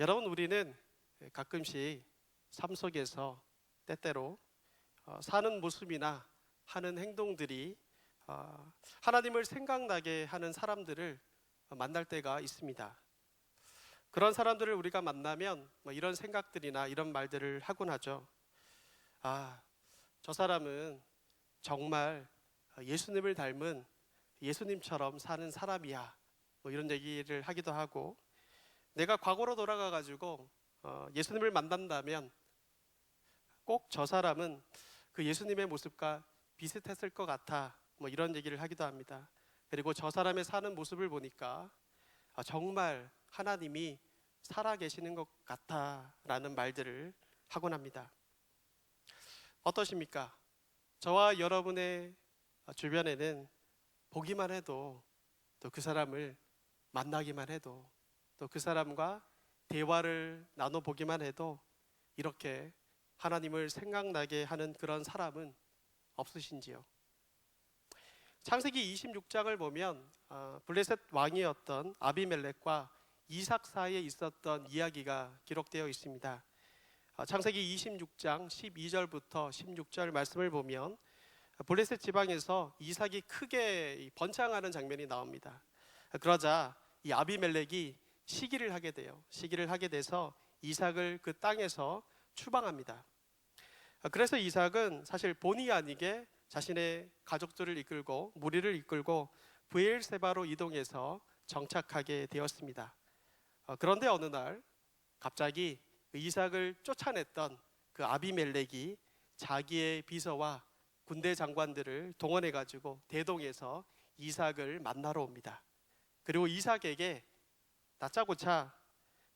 여러분, 우리는 가끔씩 삶 속에서 때때로 사는 모습이나 하는 행동들이 하나님을 생각나게 하는 사람들을 만날 때가 있습니다. 그런 사람들을 우리가 만나면 이런 생각들이나 이런 말들을 하곤 하죠. 저 사람은 정말 예수님을 닮은 예수님처럼 사는 사람이야. 이런 얘기를 하기도 하고, 내가 과거로 돌아가 가지고 예수님을 만난다면 꼭 저 사람은 그 예수님의 모습과 비슷했을 것 같아. 이런 얘기를 하기도 합니다. 그리고 저 사람의 사는 모습을 보니까 정말 하나님이 살아 계시는 것 같아 라는 말들을 하곤 합니다. 어떠십니까? 저와 여러분의 주변에는 보기만 해도, 또 그 사람을 만나기만 해도, 또 그 사람과 대화를 나눠보기만 해도 이렇게 하나님을 생각나게 하는 그런 사람은 없으신지요? 창세기 26장을 보면 블레셋 왕이었던 아비멜렉과 이삭 사이에 있었던 이야기가 기록되어 있습니다. 창세기 26장 12절부터 16절 말씀을 보면 블레셋 지방에서 이삭이 크게 번창하는 장면이 나옵니다. 그러자 이 아비멜렉이 시기를 하게 돼요. 시기를 하게 돼서 이삭을 그 땅에서 추방합니다. 그래서 이삭은 사실 본의 아니게 자신의 가족들을 이끌고 무리를 이끌고 브엘세바로 이동해서 정착하게 되었습니다. 그런데 어느 날 갑자기 이삭을 쫓아냈던 그 아비멜렉이 자기의 비서와 군대 장관들을 동원해 가지고 대동해서 이삭을 만나러 옵니다. 그리고 이삭에게 다짜고짜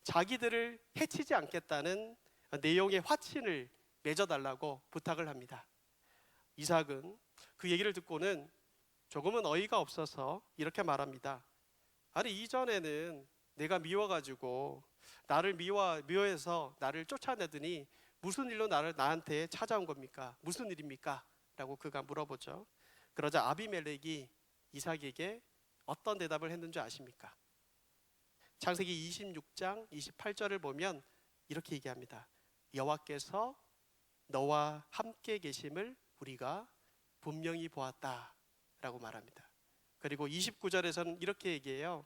자기들을 해치지 않겠다는 내용의 화친을 맺어달라고 부탁을 합니다. 이삭은 그 얘기를 듣고는 조금은 어이가 없어서 이렇게 말합니다. 아니, 이전에는 내가 미워가지고 나를 미워해서 나를 쫓아내더니 무슨 일로 나한테 찾아온 겁니까? 무슨 일입니까? 라고 그가 물어보죠. 그러자 아비멜렉이 이삭에게 어떤 대답을 했는지 아십니까? 창세기 26장 28절을 보면 이렇게 얘기합니다. 여호와께서 너와 함께 계심을 우리가 분명히 보았다 라고 말합니다. 그리고 29절에서는 이렇게 얘기해요.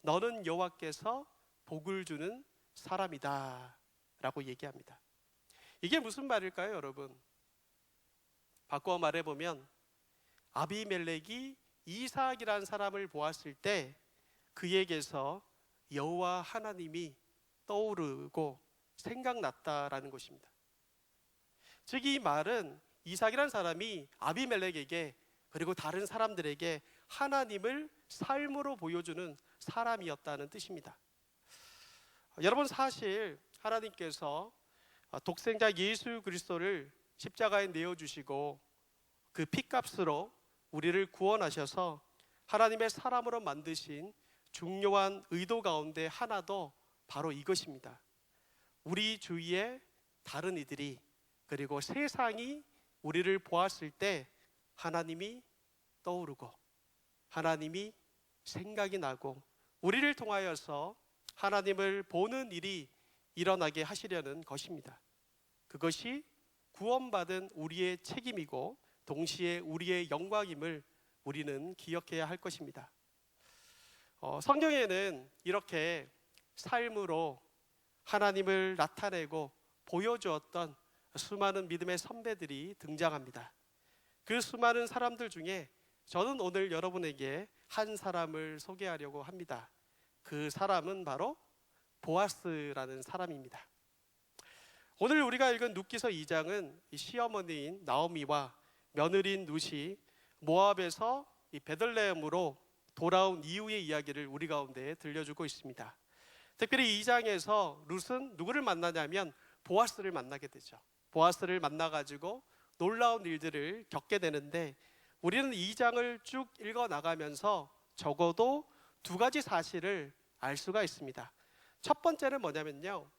너는 여호와께서 복을 주는 사람이다 라고 얘기합니다. 이게 무슨 말일까요, 여러분? 바꿔 말해보면 아비멜렉이 이삭이라는 사람을 보았을 때 그에게서 여호와 하나님이 떠오르고 생각났다라는 것입니다. 즉, 이 말은 이삭이라는 사람이 아비멜렉에게 그리고 다른 사람들에게 하나님을 삶으로 보여주는 사람이었다는 뜻입니다. 여러분, 사실 하나님께서 독생자 예수 그리스도를 십자가에 내어주시고 그 피값으로 우리를 구원하셔서 하나님의 사람으로 만드신 중요한 의도 가운데 하나도 바로 이것입니다. 우리 주위에 다른 이들이 그리고 세상이 우리를 보았을 때 하나님이 떠오르고 하나님이 생각이 나고 우리를 통하여서 하나님을 보는 일이 일어나게 하시려는 것입니다. 그것이 구원받은 우리의 책임이고 동시에 우리의 영광임을 우리는 기억해야 할 것입니다. 성경에는 이렇게 삶으로 하나님을 나타내고 보여주었던 수많은 믿음의 선배들이 등장합니다. 그 수많은 사람들 중에 저는 오늘 여러분에게 한 사람을 소개하려고 합니다. 그 사람은 바로 보아스라는 사람입니다. 오늘 우리가 읽은 룻기서 2장은 시어머니인 나오미와 며느리인 룻이 모압에서 이 베들레헴으로 돌아온 이후의 이야기를 우리 가운데 들려주고 있습니다. 특별히 2장에서 룻은 누구를 만나냐면 보아스를 만나게 되죠. 보아스를 만나가지고 놀라운 일들을 겪게 되는데 우리는 2장을 쭉 읽어나가면서 적어도 두 가지 사실을 알 수가 있습니다. 첫 번째는 뭐냐면요,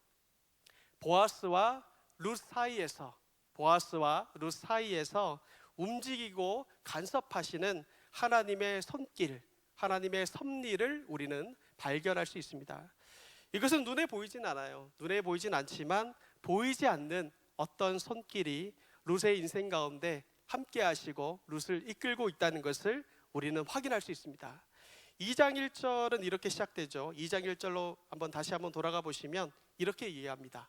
보아스와 룻 사이에서 움직이고 간섭하시는 하나님의 손길, 하나님의 섭리를 우리는 발견할 수 있습니다. 이것은 눈에 보이진 않아요. 눈에 보이진 않지만 보이지 않는 어떤 손길이 룻의 인생 가운데 함께 하시고 룻을 이끌고 있다는 것을 우리는 확인할 수 있습니다. 2장 1절은 이렇게 시작되죠. 2장 1절로 다시 한번 돌아가 보시면 이렇게 이해합니다.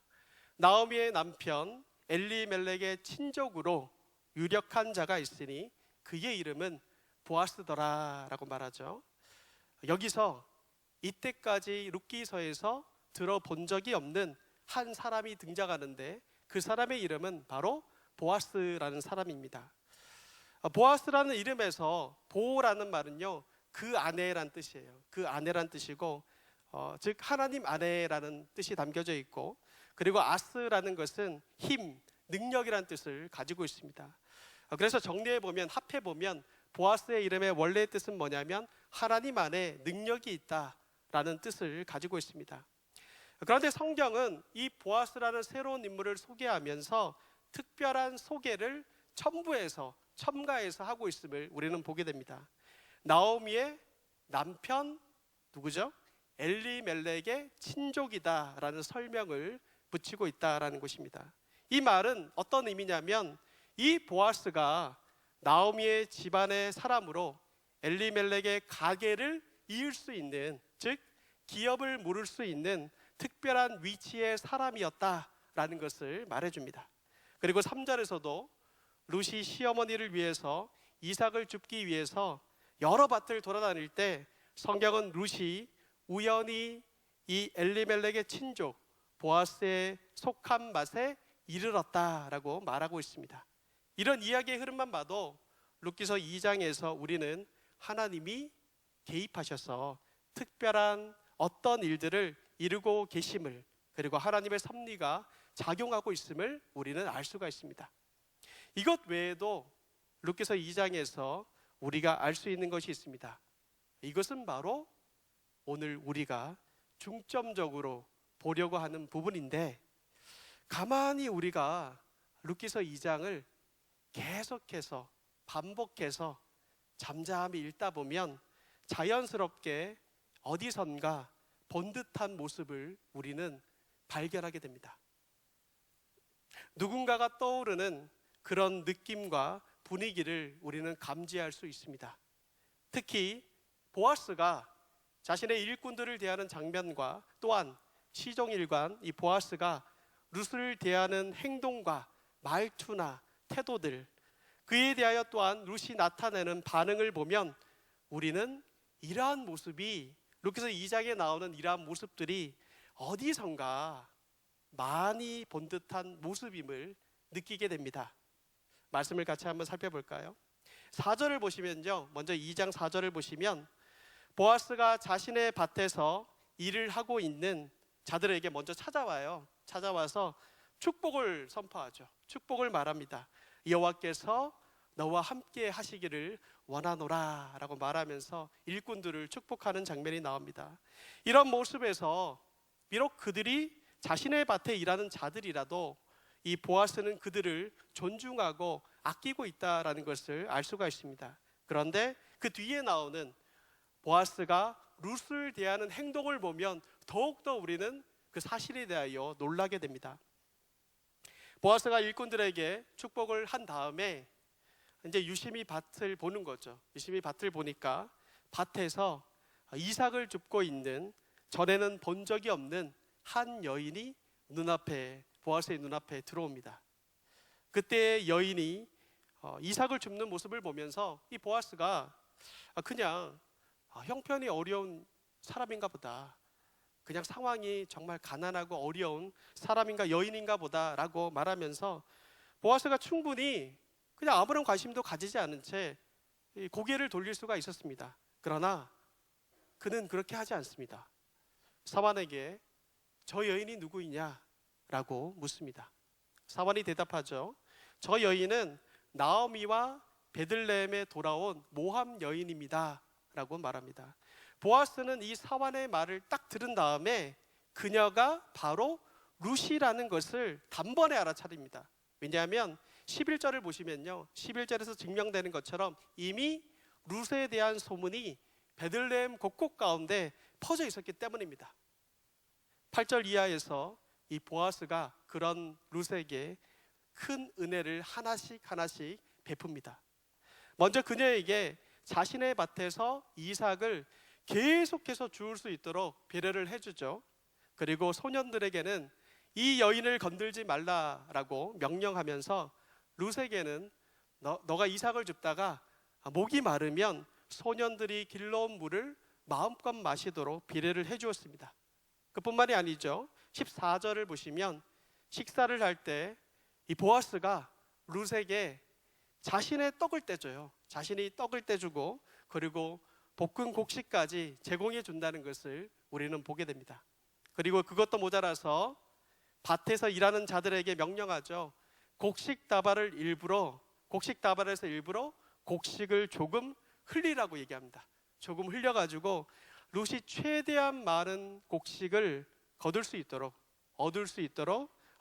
나오미의 남편 엘리멜렉의 친족으로 유력한 자가 있으니 그의 이름은 보아스더라 라고 말하죠. 여기서 이때까지 룻기서에서 들어본 적이 없는 한 사람이 등장하는데 그 사람의 이름은 바로 보아스라는 사람입니다. 보아스라는 이름에서 보라는 말은요, 그 아내란 뜻이에요. 그 아내란 뜻이고, 즉 하나님 아내라는 뜻이 담겨져 있고, 그리고 아스라는 것은 힘, 능력이라는 뜻을 가지고 있습니다. 그래서 정리해 보면, 합해 보면 보아스의 이름의 원래의 뜻은 뭐냐면 하나님 안에 능력이 있다라는 뜻을 가지고 있습니다. 그런데 성경은 이 보아스라는 새로운 인물을 소개하면서 특별한 소개를 첨가해서 하고 있음을 우리는 보게 됩니다. 나오미의 남편 누구죠? 엘리멜렉의 친족이다라는 설명을 붙이고 있다라는 것입니다. 이 말은 어떤 의미냐면 이 보아스가 나오미의 집안의 사람으로 엘리멜렉의 가게를 이을 수 있는, 즉 기업을 물을 수 있는 특별한 위치의 사람이었다라는 것을 말해줍니다. 그리고 3절에서도 룻이 시어머니를 위해서 이삭을 줍기 위해서 여러 밭을 돌아다닐 때 성경은 룻이 우연히 이 엘리멜렉의 친족 보아스에 속한 밭에 이르렀다라고 말하고 있습니다. 이런 이야기의 흐름만 봐도 룻기서 2장에서 우리는 하나님이 개입하셔서 특별한 어떤 일들을 이루고 계심을, 그리고 하나님의 섭리가 작용하고 있음을 우리는 알 수가 있습니다. 이것 외에도 룻기서 2장에서 우리가 알 수 있는 것이 있습니다. 이것은 바로 오늘 우리가 중점적으로 보려고 하는 부분인데, 가만히 우리가 룻기서 2장을 계속해서 반복해서 잠잠히 읽다 보면 자연스럽게 어디선가 본 듯한 모습을 우리는 발견하게 됩니다. 누군가가 떠오르는 그런 느낌과 분위기를 우리는 감지할 수 있습니다. 특히 보아스가 자신의 일꾼들을 대하는 장면과 또한 시종일관 이 보아스가 룻을 대하는 행동과 말투나 태도들, 그에 대하여 또한 룻이 나타내는 반응을 보면 우리는 이러한 모습이, 룻기서 2장에 나오는 이러한 모습들이 어디선가 많이 본 듯한 모습임을 느끼게 됩니다. 말씀을 같이 한번 살펴볼까요? 4절을 보시면요, 먼저 2장 4절을 보시면 보아스가 자신의 밭에서 일을 하고 있는 자들에게 먼저 찾아와서 축복을 선포하죠. 축복을 말합니다. 여호와께서 너와 함께 하시기를 원하노라 라고 말하면서 일꾼들을 축복하는 장면이 나옵니다. 이런 모습에서 비록 그들이 자신의 밭에 일하는 자들이라도 이 보아스는 그들을 존중하고 아끼고 있다라는 것을 알 수가 있습니다. 그런데 그 뒤에 나오는 보아스가 룻을 대하는 행동을 보면 더욱더 우리는 그 사실에 대하여 놀라게 됩니다. 보아스가 일꾼들에게 축복을 한 다음에 이제 유심히 밭을 보는 거죠. 유심히 밭을 보니까 밭에서 이삭을 줍고 있는, 전에는 본 적이 없는 한 여인이 보아스의 눈앞에 들어옵니다. 그때 여인이 이삭을 줍는 모습을 보면서 이 보아스가 그냥 형편이 어려운 사람인가 보다, 그냥 상황이 정말 가난하고 어려운 사람인가 여인인가 보다라고 말하면서 보아스가 충분히 그냥 아무런 관심도 가지지 않은 채 고개를 돌릴 수가 있었습니다. 그러나 그는 그렇게 하지 않습니다. 사환에게 저 여인이 누구이냐라고 묻습니다. 사환이 대답하죠. 저 여인은 나오미와 베들레헴에 돌아온 모함 여인입니다 라고 말합니다. 보아스는 이 사환의 말을 딱 들은 다음에 그녀가 바로 룻이라는 것을 단번에 알아차립니다. 왜냐하면 11절을 보시면요, 11절에서 증명되는 것처럼 이미 룻에 대한 소문이 베들레헴 곳곳 가운데 퍼져 있었기 때문입니다. 8절 이하에서 이 보아스가 그런 룻에게 큰 은혜를 하나씩 하나씩 베풉니다. 먼저 그녀에게 자신의 밭에서 이삭을 계속해서 주울 수 있도록 배려를 해주죠. 그리고 소년들에게는 이 여인을 건들지 말라라고 명령하면서 룻에게는 너가 이삭을 줍다가 목이 마르면 소년들이 길러온 물을 마음껏 마시도록 비례를 해주었습니다. 그뿐만이 아니죠. 14절을 보시면 식사를 할 때 이 보아스가 룻에게 자신의 떡을 떼줘요. 자신이 떡을 떼주고 그리고 볶은 곡식까지 제공해 준다는 것을 우리는 보게 됩니다. 그리고 그것도 모자라서 밭에서 일하는 자들에게 명령하죠. 곡식 다발에서 일부러 곡식을 조금 흘리라고 얘기합니다. 조금 흘려가지고 룻이 최대한 많은 곡식을 얻을 수 있도록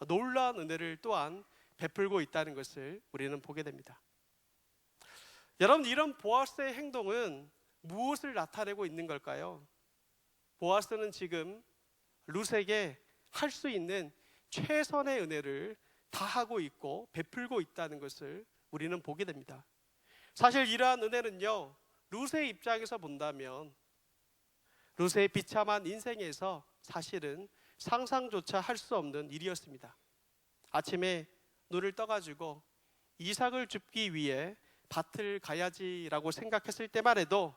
놀라운 은혜를 또한 베풀고 있다는 것을 우리는 보게 됩니다. 여러분, 이런 보아스의 행동은 무엇을 나타내고 있는 걸까요? 보아스는 지금 룻에게 할 수 있는 최선의 은혜를 다하고 있고 베풀고 있다는 것을 우리는 보게 됩니다. 사실 이러한 은혜는요, 룻의 입장에서 본다면 룻의 비참한 인생에서 사실은 상상조차 할 수 없는 일이었습니다. 아침에 눈을 떠가지고 이삭을 줍기 위해 밭을 가야지라고 생각했을 때만 해도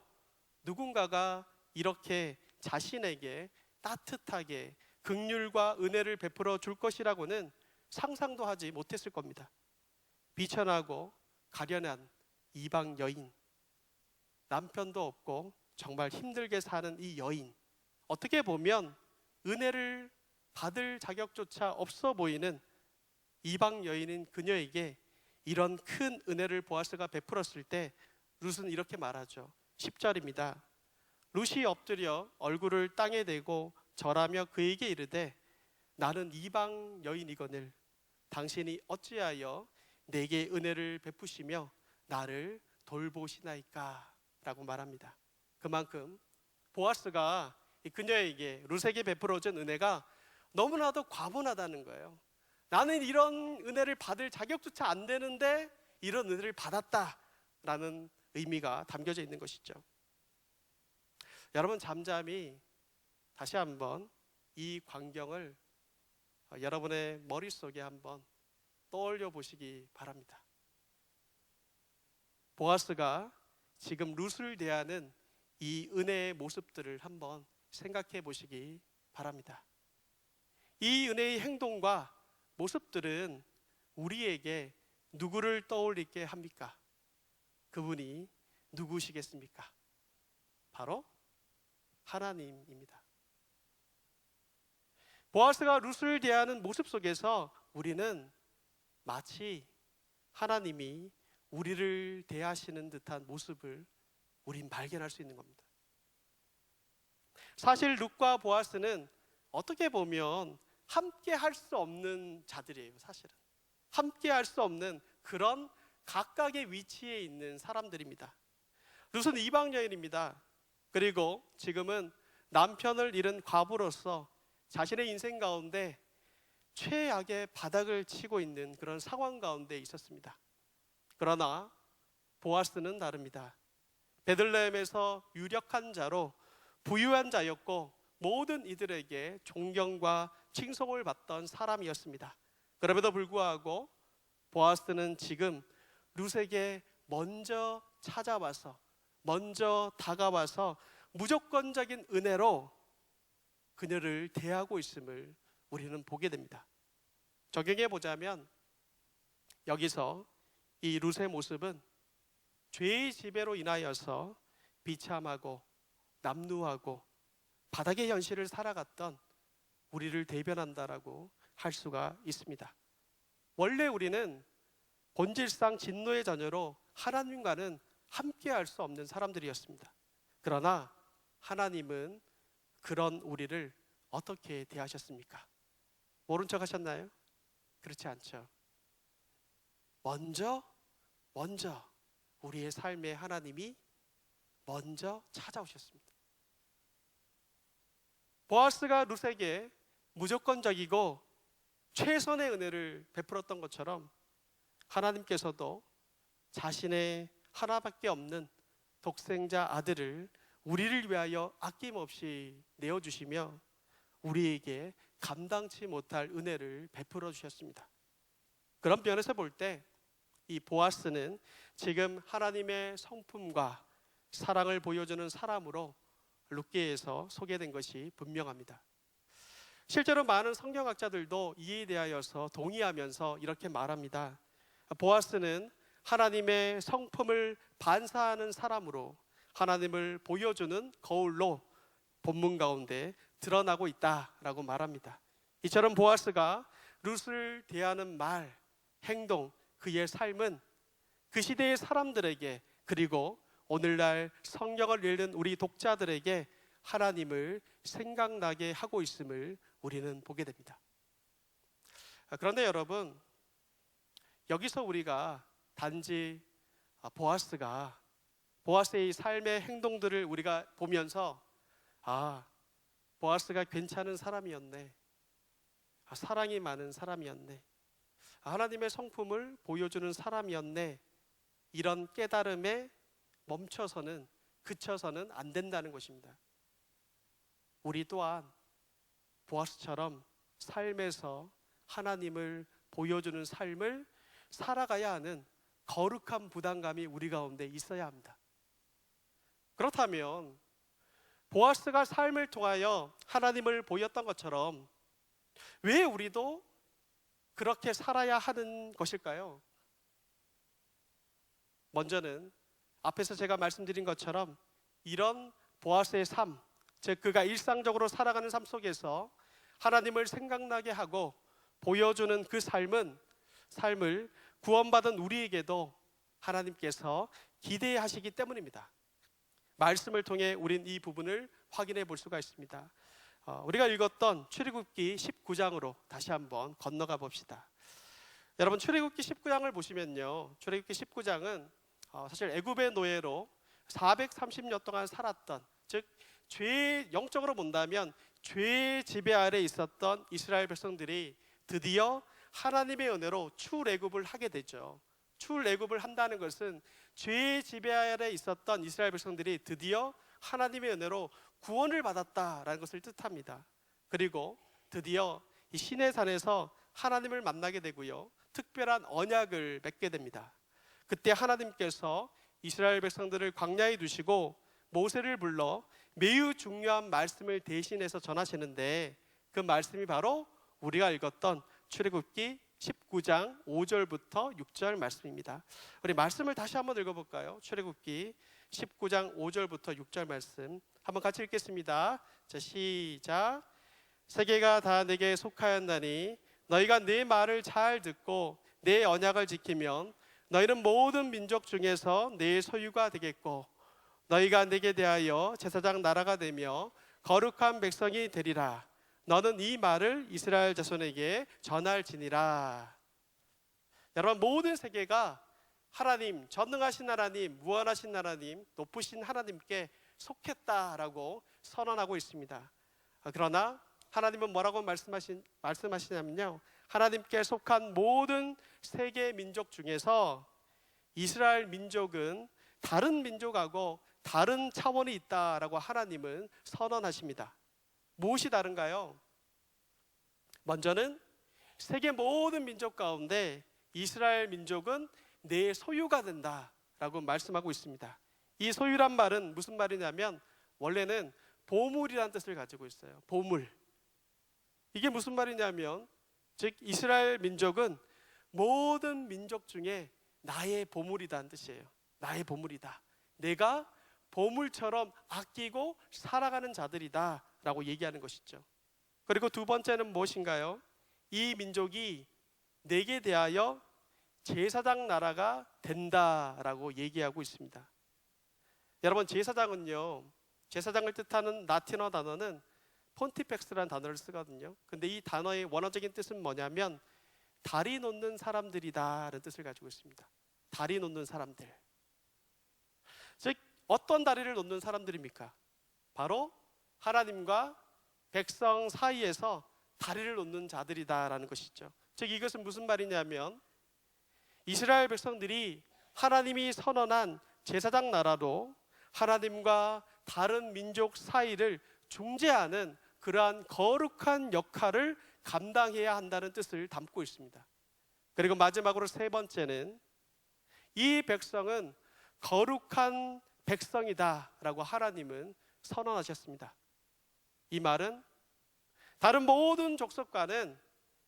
누군가가 이렇게 자신에게 따뜻하게 긍휼과 은혜를 베풀어 줄 것이라고는 상상도 하지 못했을 겁니다. 비천하고 가련한 이방 여인, 남편도 없고 정말 힘들게 사는 이 여인, 어떻게 보면 은혜를 받을 자격조차 없어 보이는 이방 여인인 그녀에게 이런 큰 은혜를 보아스가 베풀었을 때 룻은 이렇게 말하죠. 10절입니다. 룻이 엎드려 얼굴을 땅에 대고 절하며 그에게 이르되 나는 이방 여인이거늘 당신이 어찌하여 내게 은혜를 베푸시며 나를 돌보시나이까 라고 말합니다. 그만큼 보아스가 그녀에게 룻에게 베풀어준 은혜가 너무나도 과분하다는 거예요. 나는 이런 은혜를 받을 자격조차 안 되는데 이런 은혜를 받았다라는 의미가 담겨져 있는 것이죠. 여러분, 잠잠히 다시 한번 이 광경을 여러분의 머릿속에 한번 떠올려 보시기 바랍니다. 보아스가 지금 룻을 대하는 이 은혜의 모습들을 한번 생각해 보시기 바랍니다. 이 은혜의 행동과 모습들은 우리에게 누구를 떠올리게 합니까? 그분이 누구시겠습니까? 바로 하나님입니다. 보아스가 룻을 대하는 모습 속에서 우리는 마치 하나님이 우리를 대하시는 듯한 모습을 우린 발견할 수 있는 겁니다. 사실 룻과 보아스는 어떻게 보면 함께 할 수 없는 자들이에요. 사실은 함께 할 수 없는 그런 각각의 위치에 있는 사람들입니다. 룻은 이방 여인입니다. 그리고 지금은 남편을 잃은 과부로서 자신의 인생 가운데 최악의 바닥을 치고 있는 그런 상황 가운데 있었습니다. 그러나 보아스는 다릅니다. 베들레헴에서 유력한 자로 부유한 자였고 모든 이들에게 존경과 칭송을 받던 사람이었습니다. 그럼에도 불구하고 보아스는 지금 룻에게 먼저 찾아와서 먼저 다가와서 무조건적인 은혜로 그녀를 대하고 있음을 우리는 보게 됩니다. 적용해 보자면 여기서 이 룻의 모습은 죄의 지배로 인하여서 비참하고 남루하고 바닥의 현실을 살아갔던 우리를 대변한다라고 할 수가 있습니다. 원래 우리는 본질상 진노의 자녀로 하나님과는 함께 할 수 없는 사람들이었습니다. 그러나 하나님은 그런 우리를 어떻게 대하셨습니까? 모른 척 하셨나요? 그렇지 않죠. 먼저 우리의 삶에 하나님이 먼저 찾아오셨습니다. 보아스가 룻에게 무조건적이고 최선의 은혜를 베풀었던 것처럼 하나님께서도 자신의 하나밖에 없는 독생자 아들을 우리를 위하여 아낌없이 내어주시며 우리에게 감당치 못할 은혜를 베풀어 주셨습니다. 그런 면에서 볼 때 이 보아스는 지금 하나님의 성품과 사랑을 보여주는 사람으로 룻기에서 소개된 것이 분명합니다. 실제로 많은 성경학자들도 이에 대하여서 동의하면서 이렇게 말합니다. 보아스는 하나님의 성품을 반사하는 사람으로 하나님을 보여주는 거울로 본문 가운데 드러나고 있다라고 말합니다. 이처럼 보아스가 룻을 대하는 말, 행동, 그의 삶은 그 시대의 사람들에게 그리고 오늘날 성경을 읽는 우리 독자들에게 하나님을 생각나게 하고 있음을 우리는 보게 됩니다. 그런데 여러분, 여기서 우리가 단지 보아스의 삶의 행동들을 우리가 보면서 보아스가 괜찮은 사람이었네, 사랑이 많은 사람이었네, 하나님의 성품을 보여주는 사람이었네, 이런 깨달음에 그쳐서는 안 된다는 것입니다. 우리 또한 보아스처럼 삶에서 하나님을 보여주는 삶을 살아가야 하는 거룩한 부담감이 우리 가운데 있어야 합니다. 그렇다면 보아스가 삶을 통하여 하나님을 보였던 것처럼 왜 우리도 그렇게 살아야 하는 것일까요? 먼저는 앞에서 제가 말씀드린 것처럼 이런 보아스의 삶, 즉 그가 일상적으로 살아가는 삶 속에서 하나님을 생각나게 하고 보여주는 그 삶을 구원받은 우리에게도 하나님께서 기대하시기 때문입니다. 말씀을 통해 우린 이 부분을 확인해 볼 수가 있습니다. 우리가 읽었던 출애굽기 19장으로 다시 한번 건너가 봅시다. 여러분, 출애굽기 19장을 보시면요, 출애굽기 19장은 사실 애굽의 노예로 430년 동안 살았던, 즉 영적으로 본다면 죄의 지배 아래 있었던 이스라엘 백성들이 드디어 하나님의 은혜로 출애굽을 하게 되죠. 출애굽을 한다는 것은 죄의 지배 아래 있었던 이스라엘 백성들이 드디어 하나님의 은혜로 구원을 받았다라는 것을 뜻합니다. 그리고 드디어 이 시내산에서 하나님을 만나게 되고요, 특별한 언약을 맺게 됩니다. 그때 하나님께서 이스라엘 백성들을 광야에 두시고 모세를 불러 매우 중요한 말씀을 대신해서 전하시는데, 그 말씀이 바로 우리가 읽었던 출애굽기 19장 5절부터 6절 말씀입니다. 우리 말씀을 다시 한번 읽어볼까요? 출애굽기 19장 5절부터 6절 말씀 한번 같이 읽겠습니다. 자, 시작. 세계가 다 내게 속하였나니 너희가 내 말을 잘 듣고 내 언약을 지키면 너희는 모든 민족 중에서 내 소유가 되겠고 너희가 내게 대하여 제사장 나라가 되며 거룩한 백성이 되리라. 너는 이 말을 이스라엘 자손에게 전할지니라. 여러분, 모든 세계가 하나님, 전능하신 하나님, 무한하신 하나님, 높으신 하나님께 속했다라고 선언하고 있습니다. 그러나 하나님은 뭐라고 말씀하시냐면요, 하나님께 속한 모든 세계 민족 중에서 이스라엘 민족은 다른 민족하고 다른 차원이 있다라고 하나님은 선언하십니다. 무엇이 다른가요? 먼저는 세계 모든 민족 가운데 이스라엘 민족은 내 소유가 된다라고 말씀하고 있습니다. 이 소유란 말은 무슨 말이냐면 원래는 보물이라는 뜻을 가지고 있어요. 보물. 이게 무슨 말이냐면, 즉 이스라엘 민족은 모든 민족 중에 나의 보물이다는 뜻이에요. 나의 보물이다. 내가 보물처럼 아끼고 살아가는 자들이다 라고 얘기하는 것이죠. 그리고 두 번째는 무엇인가요? 이 민족이 내게 대하여 제사장 나라가 된다라고 얘기하고 있습니다. 여러분, 제사장을 뜻하는 라틴어 단어는 폰티펙스라는 단어를 쓰거든요. 근데 이 단어의 원어적인 뜻은 뭐냐면 다리 놓는 사람들이다라는 뜻을 가지고 있습니다. 다리 놓는 사람들. 즉 어떤 다리를 놓는 사람들입니까? 바로 하나님과 백성 사이에서 다리를 놓는 자들이다라는 것이죠. 즉 이것은 무슨 말이냐면 이스라엘 백성들이 하나님이 선언한 제사장 나라로 하나님과 다른 민족 사이를 중재하는 그러한 거룩한 역할을 감당해야 한다는 뜻을 담고 있습니다. 그리고 마지막으로 세 번째는 이 백성은 거룩한 백성이다라고 하나님은 선언하셨습니다. 이 말은 다른 모든 족속과는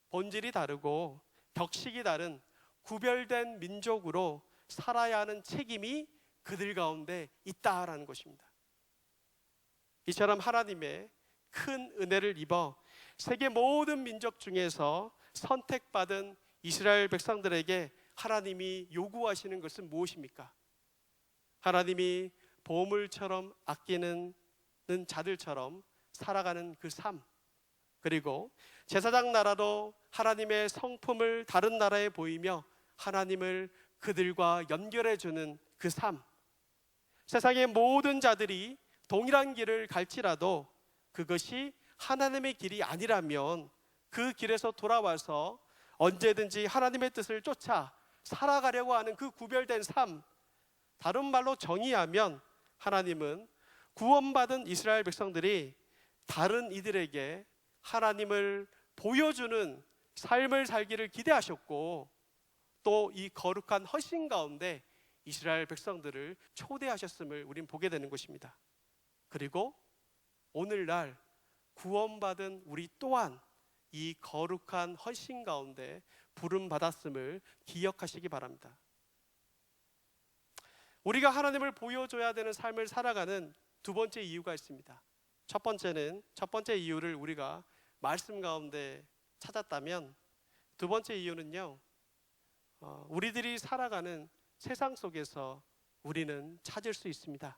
본질이 다르고 격식이 다른 구별된 민족으로 살아야 하는 책임이 그들 가운데 있다라는 것입니다. 이처럼 하나님의 큰 은혜를 입어 세계 모든 민족 중에서 선택받은 이스라엘 백성들에게 하나님이 요구하시는 것은 무엇입니까? 하나님이 보물처럼 아끼는 자들처럼 살아가는 그 삶, 그리고 제사장 나라도 하나님의 성품을 다른 나라에 보이며 하나님을 그들과 연결해 주는 그 삶, 세상의 모든 자들이 동일한 길을 갈지라도 그것이 하나님의 길이 아니라면 그 길에서 돌아와서 언제든지 하나님의 뜻을 쫓아 살아가려고 하는 그 구별된 삶, 다른 말로 정의하면 하나님은 구원받은 이스라엘 백성들이 다른 이들에게 하나님을 보여주는 삶을 살기를 기대하셨고 또 이 거룩한 헌신 가운데 이스라엘 백성들을 초대하셨음을 우린 보게 되는 것입니다. 그리고 오늘날 구원받은 우리 또한 이 거룩한 헌신 가운데 부름받았음을 기억하시기 바랍니다. 우리가 하나님을 보여줘야 되는 삶을 살아가는 두 번째 이유가 있습니다. 첫 번째 이유를 우리가 말씀 가운데 찾았다면 두 번째 이유는요, 우리들이 살아가는 세상 속에서 우리는 찾을 수 있습니다.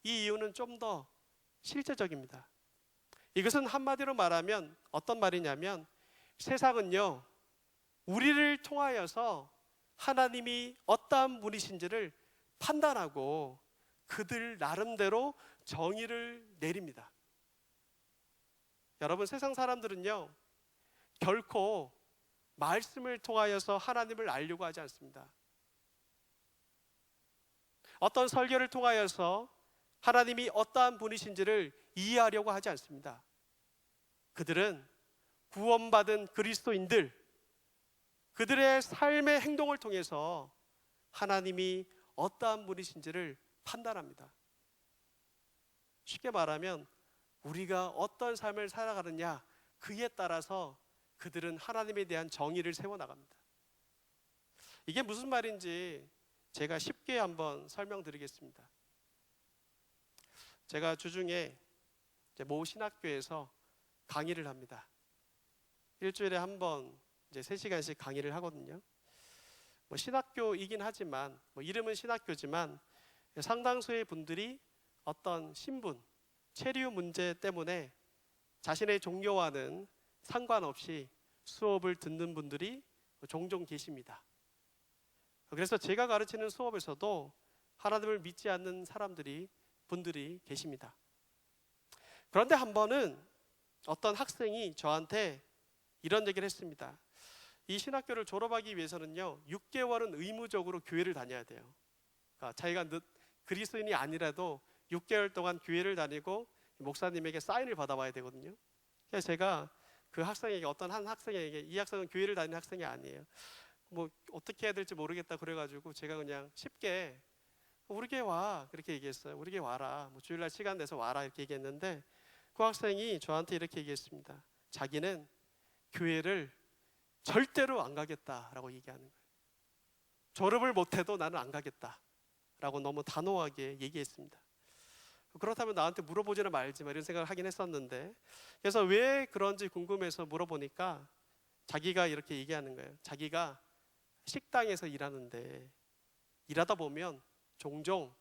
이 이유는 좀 더 실제적입니다. 이것은 한마디로 말하면 어떤 말이냐면 세상은요, 우리를 통하여서 하나님이 어떠한 분이신지를 판단하고 그들 나름대로 정의를 내립니다. 여러분, 세상 사람들은요 결코 말씀을 통하여서 하나님을 알려고 하지 않습니다. 어떤 설교를 통하여서 하나님이 어떠한 분이신지를 이해하려고 하지 않습니다. 그들은 구원받은 그리스도인들, 그들의 삶의 행동을 통해서 하나님이 어떠한 분이신지를 판단합니다. 쉽게 말하면 우리가 어떤 삶을 살아가느냐, 그에 따라서 그들은 하나님에 대한 정의를 세워나갑니다. 이게 무슨 말인지 제가 쉽게 한번 설명드리겠습니다. 제가 주중에 모 신학교에서 강의를 합니다. 일주일에 한 번 3시간씩 강의를 하거든요. 신학교이긴 하지만 이름은 신학교지만 상당수의 분들이 어떤 신분, 체류 문제 때문에 자신의 종교와는 상관없이 수업을 듣는 분들이 종종 계십니다. 그래서 제가 가르치는 수업에서도 하나님을 믿지 않는 분들이 계십니다. 그런데 한 번은 어떤 학생이 저한테 이런 얘기를 했습니다. 이 신학교를 졸업하기 위해서는요 6개월은 의무적으로 교회를 다녀야 돼요. 그러니까 자기가 그리스도인이 아니라도 6개월 동안 교회를 다니고 목사님에게 사인을 받아와야 되거든요. 그래서 제가 그 학생에게, 어떤 한 학생에게, 이 학생은 교회를 다니는 학생이 아니에요, 어떻게 해야 될지 모르겠다 그래가지고 제가 그냥 쉽게 우리 교회 와, 그렇게 얘기했어요. 우리 교회 와라, 주일날 시간 내서 와라, 이렇게 얘기했는데 그 학생이 저한테 이렇게 얘기했습니다. 자기는 교회를 절대로 안 가겠다라고 얘기하는 거예요. 졸업을 못해도 나는 안 가겠다라고 너무 단호하게 얘기했습니다. 그렇다면 나한테 물어보지는 말지 이런 생각을 하긴 했었는데, 그래서 왜 그런지 궁금해서 물어보니까 자기가 이렇게 얘기하는 거예요. 자기가 식당에서 일하는데 일하다 보면 종종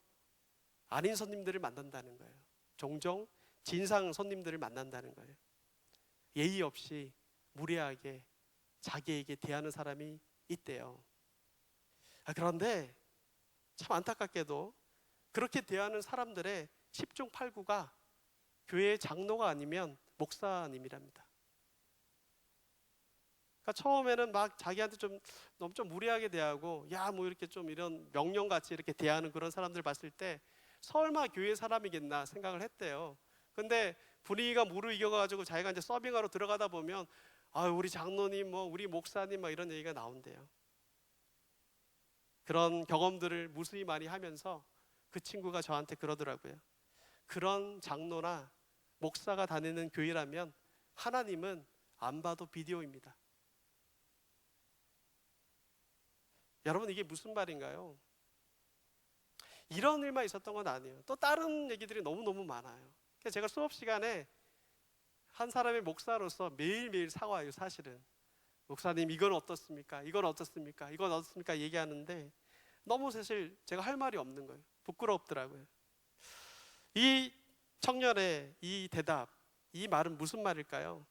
아닌 손님들을 만난다는 거예요. 종종 진상 손님들을 만난다는 거예요. 예의 없이 무례하게 자기에게 대하는 사람이 있대요. 그런데 참 안타깝게도 그렇게 대하는 사람들의 10중 8구가 교회의 장로가 아니면 목사님이랍니다. 그러니까 처음에는 막 자기한테 좀 너무 좀 무례하게 대하고, 야 뭐 이렇게 좀 이런 명령같이 이렇게 대하는 그런 사람들 봤을 때 설마 교회 사람이겠나 생각을 했대요. 근데 분위기가 무르익어가지고 자기가 이제 서빙하러 들어가다 보면, 아 우리 장로님 뭐 우리 목사님 막 이런 얘기가 나온대요. 그런 경험들을 무수히 많이 하면서 그 친구가 저한테 그러더라고요. 그런 장로나 목사가 다니는 교회라면 하나님은 안 봐도 비디오입니다. 여러분, 이게 무슨 말인가요? 이런 일만 있었던 건 아니에요. 또 다른 얘기들이 너무너무 많아요. 그래서 제가 수업 시간에 한 사람의 목사로서 매일매일 사과해요. 사실은 목사님 이건 어떻습니까? 이건 어떻습니까? 이건 어떻습니까? 얘기하는데 너무 사실 제가 할 말이 없는 거예요. 부끄럽더라고요. 이 청년의 이 대답, 이 말은 무슨 말일까요?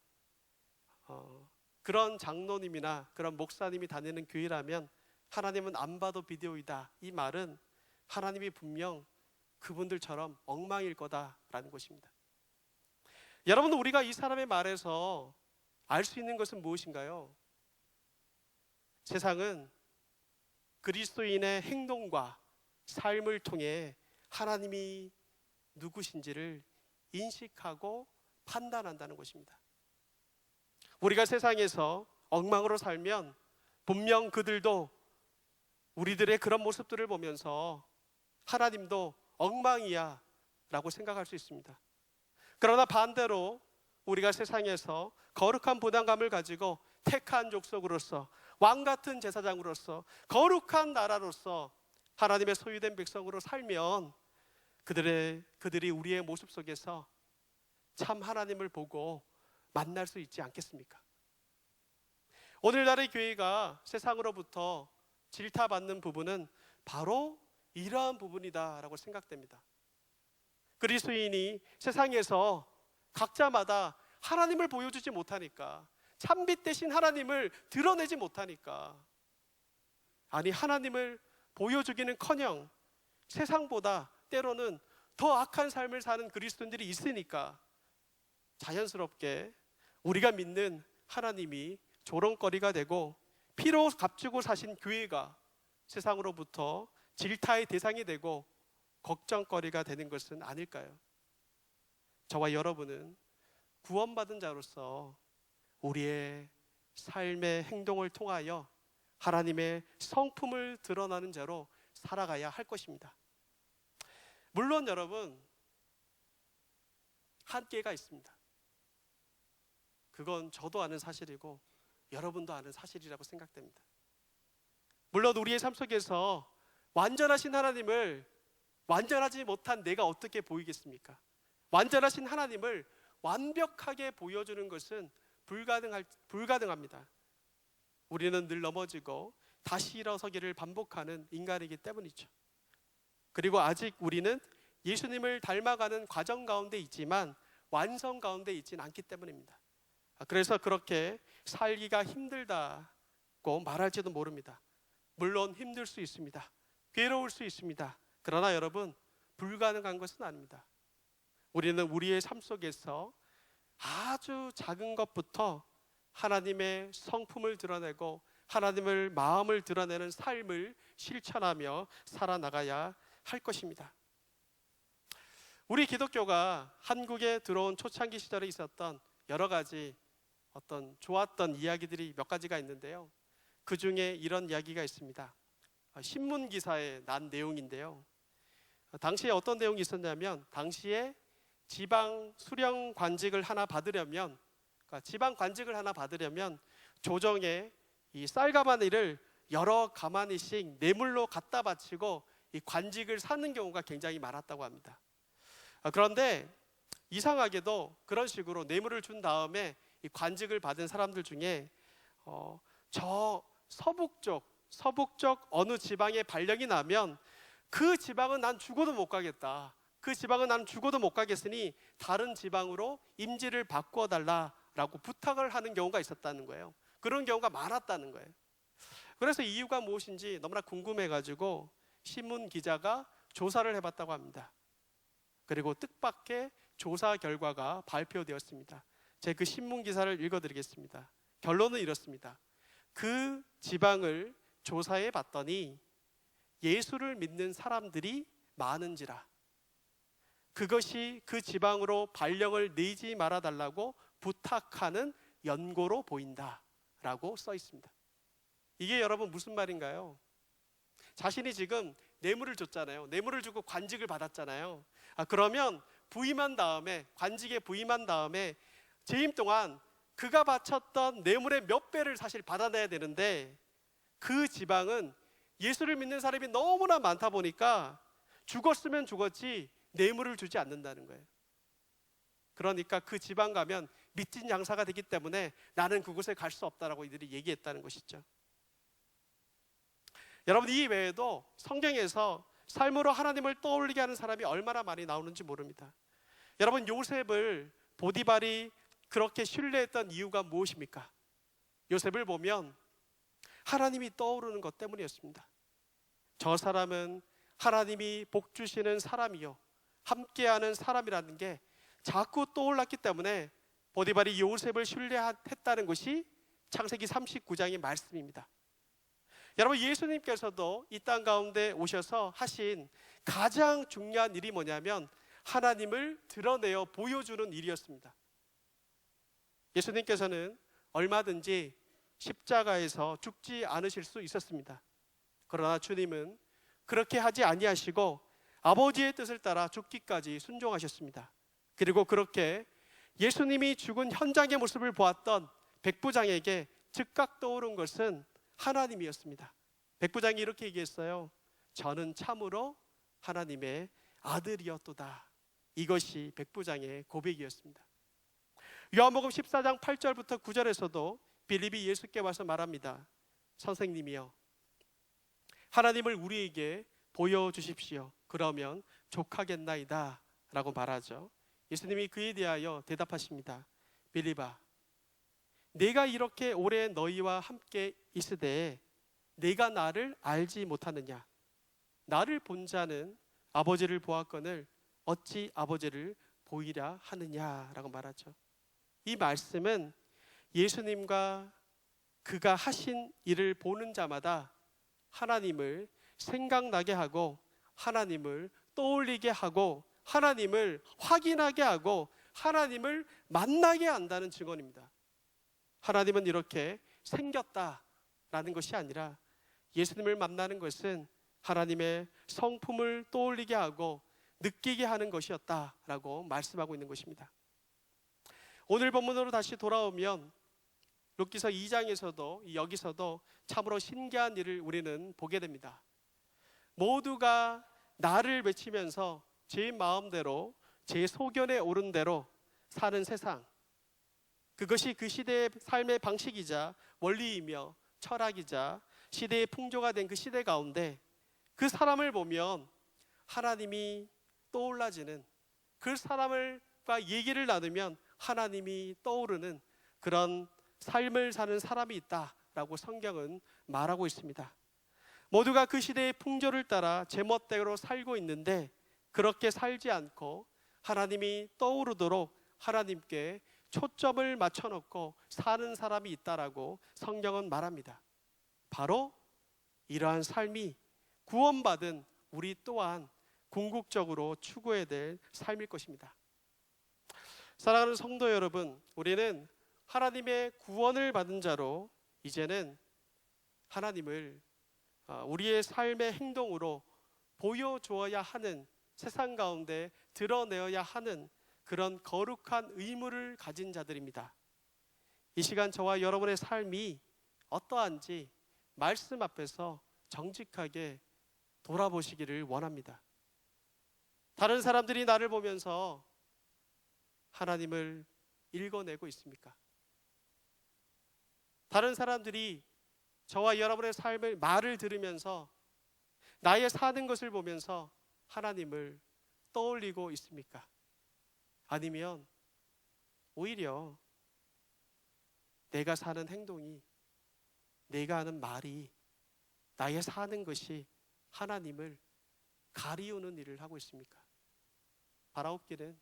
그런 장로님이나 그런 목사님이 다니는 교회라면 하나님은 안 봐도 비디오이다. 이 말은 하나님이 분명 그분들처럼 엉망일 거다라는 것입니다. 여러분, 우리가 이 사람의 말에서 알 수 있는 것은 무엇인가요? 세상은 그리스도인의 행동과 삶을 통해 하나님이 누구신지를 인식하고 판단한다는 것입니다. 우리가 세상에서 엉망으로 살면 분명 그들도 우리들의 그런 모습들을 보면서 하나님도 엉망이야 라고 생각할 수 있습니다. 그러나 반대로 우리가 세상에서 거룩한 부담감을 가지고 택한 족속으로서, 왕같은 제사장으로서, 거룩한 나라로서 하나님의 소유된 백성으로 살면 그들이 우리의 모습 속에서 참 하나님을 보고 만날 수 있지 않겠습니까? 오늘날의 교회가 세상으로부터 질타받는 부분은 바로 이러한 부분이다라고 생각됩니다. 그리스도인이 세상에서 각자마다 하나님을 보여주지 못하니까, 참빛 대신 하나님을 드러내지 못하니까, 아니 하나님을 보여주기는커녕 세상보다 때로는 더 악한 삶을 사는 그리스도인들이 있으니까 자연스럽게 우리가 믿는 하나님이 조롱거리가 되고 피로 값주고 사신 교회가 세상으로부터 질타의 대상이 되고 걱정거리가 되는 것은 아닐까요? 저와 여러분은 구원받은 자로서 우리의 삶의 행동을 통하여 하나님의 성품을 드러나는 자로 살아가야 할 것입니다. 물론 여러분, 한계가 있습니다. 그건 저도 아는 사실이고 여러분도 아는 사실이라고 생각됩니다. 물론 우리의 삶 속에서 완전하신 하나님을 완전하지 못한 내가 어떻게 보이겠습니까? 완전하신 하나님을 완벽하게 보여주는 것은 불가능합니다. 우리는 늘 넘어지고 다시 일어서기를 반복하는 인간이기 때문이죠. 그리고 아직 우리는 예수님을 닮아가는 과정 가운데 있지만 완성 가운데 있지는 않기 때문입니다. 그래서 그렇게 살기가 힘들다고 말할지도 모릅니다. 물론 힘들 수 있습니다. 괴로울 수 있습니다. 그러나 여러분, 불가능한 것은 아닙니다. 우리는 우리의 삶 속에서 아주 작은 것부터 하나님의 성품을 드러내고 하나님을 마음을 드러내는 삶을 실천하며 살아나가야 할 것입니다. 우리 기독교가 한국에 들어온 초창기 시절에 있었던 여러 가지 어떤 좋았던 이야기들이 몇 가지가 있는데요. 그 중에 이런 이야기가 있습니다. 신문 기사에 난 내용인데요. 당시에 어떤 내용이 있었냐면, 당시에 지방 수령 관직을 하나 받으려면, 조정에 이 쌀가마니를 여러 가마니씩 뇌물로 갖다 바치고 이 관직을 사는 경우가 굉장히 많았다고 합니다. 그런데 이상하게도 그런 식으로 뇌물을 준 다음에 이 관직을 받은 사람들 중에 저 서북쪽 어느 지방에 발령이 나면 그 지방은 난 죽어도 못 가겠다. 그 지방은 난 죽어도 못 가겠으니 다른 지방으로 임지를 바꿔달라라고 부탁을 하는 경우가 있었다는 거예요. 그런 경우가 많았다는 거예요. 그래서 이유가 무엇인지 너무나 궁금해가지고 신문 기자가 조사를 해봤다고 합니다. 그리고 뜻밖의 조사 결과가 발표되었습니다. 제가 그 신문 기사를 읽어드리겠습니다. 결론은 이렇습니다. 그 지방을 조사해 봤더니 예수를 믿는 사람들이 많은지라 그것이 그 지방으로 발령을 내지 말아달라고 부탁하는 연고로 보인다라고 써 있습니다. 이게 여러분 무슨 말인가요? 자신이 지금 뇌물을 줬잖아요. 뇌물을 주고 관직을 받았잖아요. 그러면 부임한 다음에, 관직에 부임한 다음에 재임 동안 그가 바쳤던 뇌물의 몇 배를 사실 받아내야 되는데 그 지방은 예수를 믿는 사람이 너무나 많다 보니까 죽었으면 죽었지 뇌물을 주지 않는다는 거예요. 그러니까 그 지방 가면 밑진 양사가 되기 때문에 나는 그곳에 갈 수 없다라고 이들이 얘기했다는 것이죠. 여러분, 이 외에도 성경에서 삶으로 하나님을 떠올리게 하는 사람이 얼마나 많이 나오는지 모릅니다. 여러분, 요셉을 보디발이 그렇게 신뢰했던 이유가 무엇입니까? 요셉을 보면 하나님이 떠오르는 것 때문이었습니다. 저 사람은 하나님이 복 주시는 사람이요 함께하는 사람이라는 게 자꾸 떠올랐기 때문에 보디발이 요셉을 신뢰했다는 것이 창세기 39장의 말씀입니다. 여러분, 예수님께서도 이 땅 가운데 오셔서 하신 가장 중요한 일이 뭐냐면 하나님을 드러내어 보여주는 일이었습니다. 예수님께서는 얼마든지 십자가에서 죽지 않으실 수 있었습니다. 그러나 주님은 그렇게 하지 아니하시고 아버지의 뜻을 따라 죽기까지 순종하셨습니다. 그리고 그렇게 예수님이 죽은 현장의 모습을 보았던 백부장에게 즉각 떠오른 것은 하나님이었습니다. 백부장이 이렇게 얘기했어요. 저는 참으로 하나님의 아들이었도다. 이것이 백부장의 고백이었습니다. 요한복음 14장 8절부터 9절에서도 빌립이 예수께 와서 말합니다. 선생님이여, 하나님을 우리에게 보여주십시오. 그러면 족하겠나이다 라고 말하죠. 예수님이 그에 대하여 대답하십니다. 빌립아, 내가 이렇게 오래 너희와 함께 있으되 내가 나를 알지 못하느냐? 나를 본 자는 아버지를 보았거늘 어찌 아버지를 보이랴 하느냐라고 말하죠. 이 말씀은 예수님과 그가 하신 일을 보는 자마다 하나님을 생각나게 하고 하나님을 떠올리게 하고 하나님을 확인하게 하고 하나님을 만나게 한다는 증언입니다. 하나님은 이렇게 생겼다라는 것이 아니라 예수님을 만나는 것은 하나님의 성품을 떠올리게 하고 느끼게 하는 것이었다라고 말씀하고 있는 것입니다. 오늘 본문으로 다시 돌아오면 룻기서 2장에서도 여기서도 참으로 신기한 일을 우리는 보게 됩니다. 모두가 나를 외치면서 제 마음대로 제 소견에 오른 대로 사는 세상, 그것이 그 시대의 삶의 방식이자 원리이며 철학이자 시대의 풍조가 된 그 시대 가운데 그 사람을 보면 하나님이 떠올라지는, 그 사람과 얘기를 나누면 하나님이 떠오르는 그런 삶을 사는 사람이 있다라고 성경은 말하고 있습니다. 모두가 그 시대의 풍조를 따라 제멋대로 살고 있는데 그렇게 살지 않고 하나님이 떠오르도록 하나님께 초점을 맞춰놓고 사는 사람이 있다라고 성경은 말합니다. 바로 이러한 삶이 구원받은 우리 또한 궁극적으로 추구해야 될 삶일 것입니다. 사랑하는 성도 여러분, 우리는 하나님의 구원을 받은 자로 이제는 하나님을 우리의 삶의 행동으로 보여주어야 하는, 세상 가운데 드러내어야 하는 그런 거룩한 의무를 가진 자들입니다. 이 시간 저와 여러분의 삶이 어떠한지 말씀 앞에서 정직하게 돌아보시기를 원합니다. 다른 사람들이 나를 보면서 하나님을 읽어내고 있습니까? 다른 사람들이 저와 여러분의 삶을 말을 들으면서 나의 사는 것을 보면서 하나님을 떠올리고 있습니까? 아니면 오히려 내가 사는 행동이, 내가 하는 말이, 나의 사는 것이 하나님을 가리우는 일을 하고 있습니까? 바라옵기는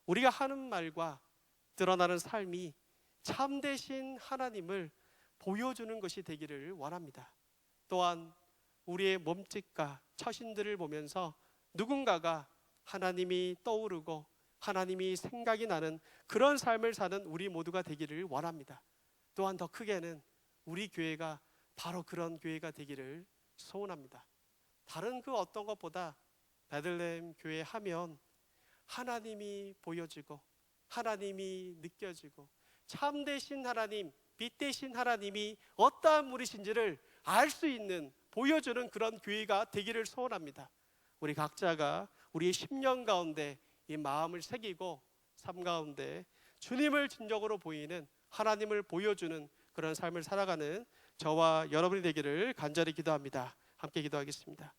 우리가 하는 말과 드러나는 삶이 참되신 하나님을 보여주는 것이 되기를 원합니다. 또한 우리의 몸짓과 처신들을 보면서 누군가가 하나님이 떠오르고 하나님이 생각이 나는 그런 삶을 사는 우리 모두가 되기를 원합니다. 또한 더 크게는 우리 교회가 바로 그런 교회가 되기를 소원합니다. 다른 그 어떤 것보다 베들레헴 교회 하면 하나님이 보여지고 하나님이 느껴지고 참되신 하나님, 빛되신 하나님이 어떠한 분이신지를 알 수 있는, 보여주는 그런 교회가 되기를 소원합니다. 우리 각자가 우리의 10년 가운데 이 마음을 새기고 삶 가운데 주님을 진정으로 보이는, 하나님을 보여주는 그런 삶을 살아가는 저와 여러분이 되기를 간절히 기도합니다. 함께 기도하겠습니다.